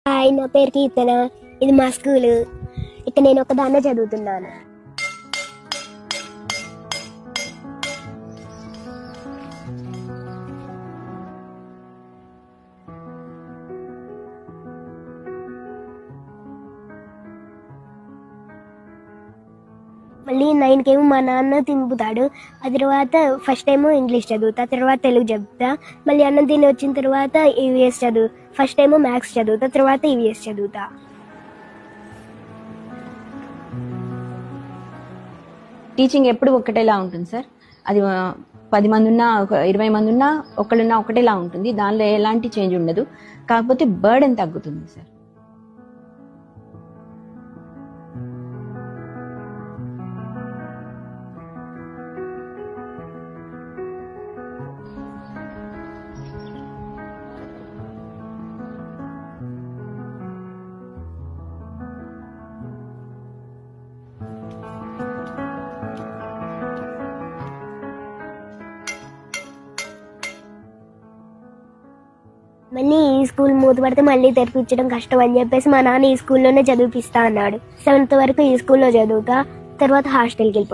Hi, నా పేరు కీర్తన. ఇది మా స్కూల్. ఇక్కడ నేను ఒకదాన్నే చదువుతున్నాను. మళ్ళీ 9కి ఏమో మా నాన్న తింపుతాడు. ఆ తర్వాత ఫస్ట్ ఏమో ఇంగ్లీష్ చదువుతా, తర్వాత తెలుగు చదువుతా. మళ్ళీ అన్నం తిని వచ్చిన తర్వాత ఈవీఎస్ చదువు. ఫస్ట్ ఏమో మ్యాథ్స్ చదువుతా, తర్వాత ఈవీఎస్ చదువుతా. టీచింగ్ ఎప్పుడు ఒకటేలా ఉంటుంది సార్. అది 10 మంది ఉన్నా 20 మంది ఉన్నా ఒకళ్ళున్నా ఒకటేలా ఉంటుంది. దానిలో ఎలాంటి చేంజ్ ఉండదు. కాకపోతే బర్డెన్ తగ్గుతుంది సార్. మళ్ళీ ఈ స్కూల్ మూతపడితే మళ్ళీ తెరిపించడం కష్టం అని చెప్పేసి మా నాన్న ఈ స్కూల్లోనే చదివిపిస్తా అన్నాడు. 7th వరకు ఈ స్కూల్లో చదువుతా, తర్వాత హాస్టల్కి వెళ్ళిపోతా.